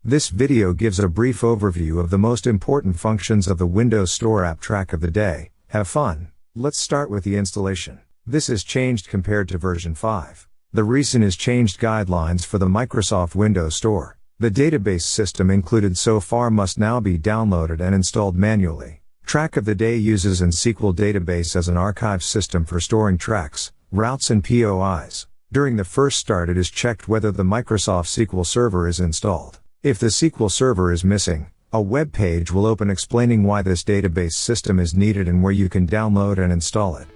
This video gives a brief overview of the most important functions of the Windows Store app Track of the Day. Have fun! Let's start with the installation. This has changed compared to version 5. The reason is changed guidelines for the Microsoft Windows Store. The database system included so far must now be downloaded and installed manually. Track of the Day uses an SQL database as an archive system for storing tracks, routes and POIs. During the first start it is checked whether the Microsoft SQL Server is installed. If the SQL Server is missing, a web page will open explaining why this database system is needed and where you can download and install it.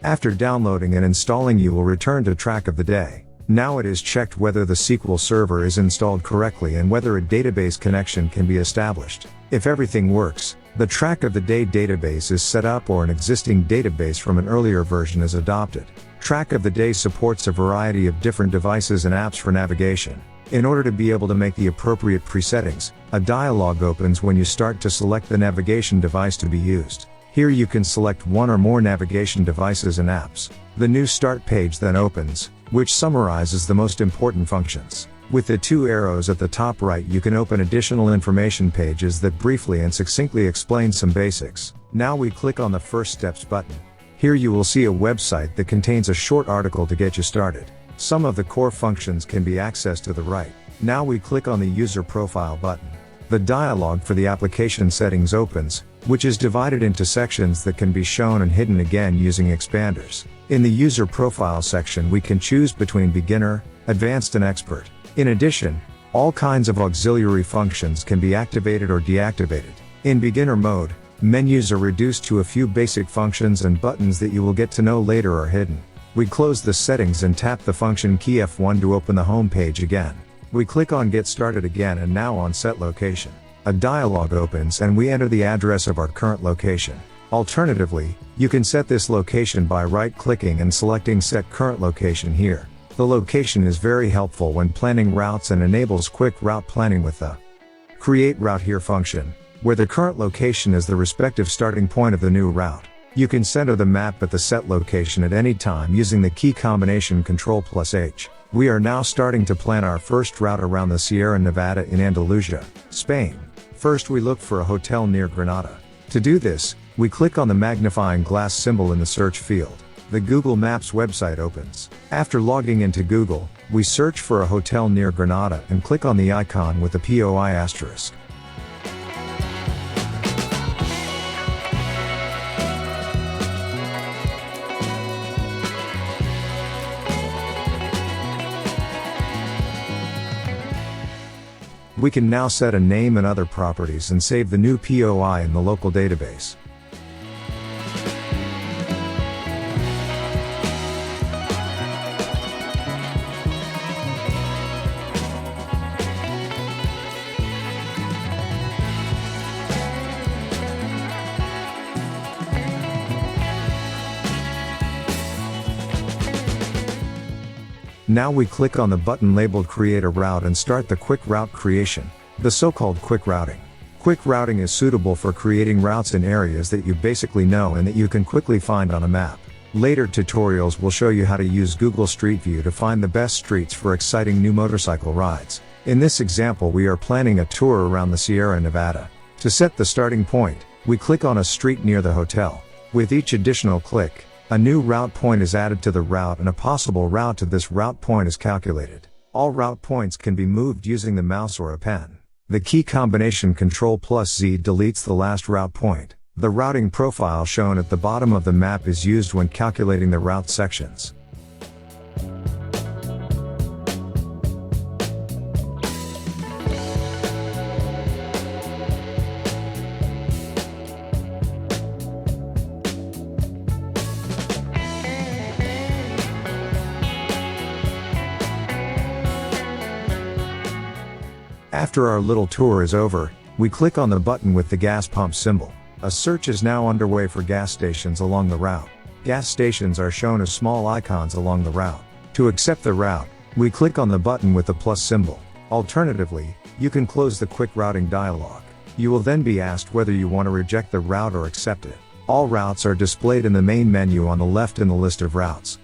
After downloading and installing you will return to Track of the Day. Now it is checked whether the SQL Server is installed correctly and whether a database connection can be established. If everything works, the Track of the Day database is set up or an existing database from an earlier version is adopted. Track of the Day supports a variety of different devices and apps for navigation. In order to be able to make the appropriate presettings, a dialog opens when you start to select the navigation device to be used. Here you can select one or more navigation devices and apps. The new Start page then opens, which summarizes the most important functions. With the two arrows at the top right you can open additional information pages that briefly and succinctly explain some basics. Now we click on the First Steps button. Here you will see a website that contains a short article to get you started. Some of the core functions can be accessed to the right. Now we click on the User Profile button. The dialog for the application settings opens, which is divided into sections that can be shown and hidden again using expanders. In the User Profile section we can choose between Beginner, Advanced and Expert. In addition, all kinds of auxiliary functions can be activated or deactivated. In beginner mode, menus are reduced to a few basic functions and buttons that you will get to know later are hidden. We close the settings and tap the function key F1 to open the home page again. We click on Get Started again and now on Set Location. A dialog opens and we enter the address of our current location. Alternatively, you can set this location by right-clicking and selecting Set Current Location here. The location is very helpful when planning routes and enables quick route planning with the Create Route Here function, where the current location is the respective starting point of the new route. You can center the map at the set location at any time using the key combination Ctrl+H. We are now starting to plan our first route around the Sierra Nevada in Andalusia, Spain. First we look for a hotel near Granada. To do this, we click on the magnifying glass symbol in the search field. The Google Maps website opens. After logging into Google, we search for a hotel near Granada and click on the icon with the POI asterisk. We can now set a name and other properties and save the new POI in the local database. Now we click on the button labeled Create a Route and start the quick route creation, the so-called quick routing. Quick routing is suitable for creating routes in areas that you basically know and that you can quickly find on a map. Later tutorials will show you how to use Google Street View to find the best streets for exciting new motorcycle rides. In this example we are planning a tour around the Sierra Nevada. To set the starting point, we click on a street near the hotel. With each additional click, a new route point is added to the route and a possible route to this route point is calculated. All route points can be moved using the mouse or a pen. The key combination Ctrl+Z deletes the last route point. The routing profile shown at the bottom of the map is used when calculating the route sections. After our little tour is over, we click on the button with the gas pump symbol. A search is now underway for gas stations along the route. Gas stations are shown as small icons along the route. To accept the route, we click on the button with the plus symbol. Alternatively, you can close the quick routing dialog. You will then be asked whether you want to reject the route or accept it. All routes are displayed in the main menu on the left in the list of routes.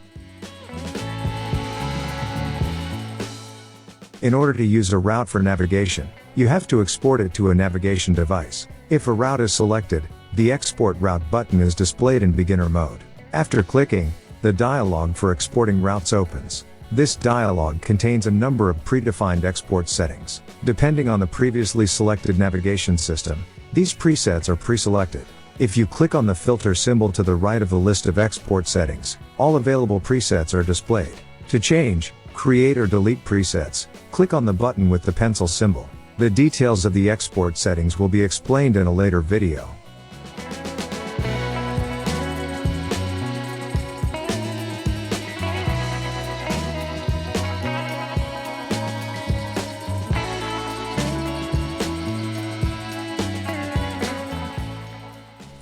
In order to use a route for navigation, you have to export it to a navigation device. If a route is selected, the Export Route button is displayed in beginner mode. After clicking, the dialog for exporting routes opens. This dialog contains a number of predefined export settings. Depending on the previously selected navigation system, these presets are pre-selected. If you click on the filter symbol to the right of the list of export settings, all available presets are displayed. To change, create or delete presets, click on the button with the pencil symbol. The details of the export settings will be explained in a later video.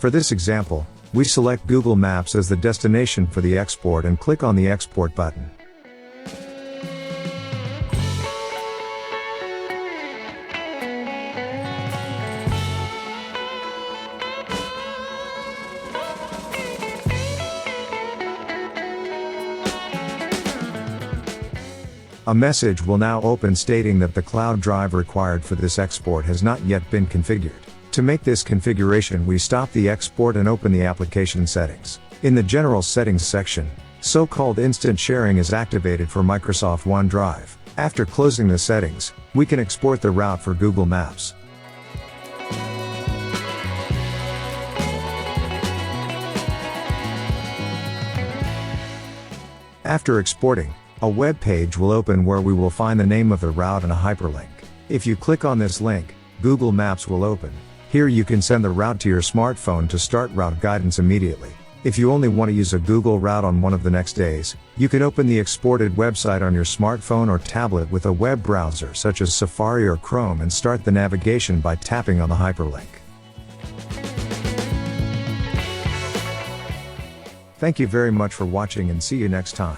For this example, we select Google Maps as the destination for the export and click on the Export button. A message will now open stating that the CloudDrive required for this export has not yet been configured. To make this configuration, we stop the export and open the application settings. In the General Settings section, so-called Instant Sharing is activated for Microsoft OneDrive. After closing the settings, we can export the route for Google Maps. After exporting, a web page will open where we will find the name of the route and a hyperlink. If you click on this link, Google Maps will open. Here you can send the route to your smartphone to start route guidance immediately. If you only want to use a Google route on one of the next days, you can open the exported website on your smartphone or tablet with a web browser such as Safari or Chrome and start the navigation by tapping on the hyperlink. Thank you very much for watching and see you next time.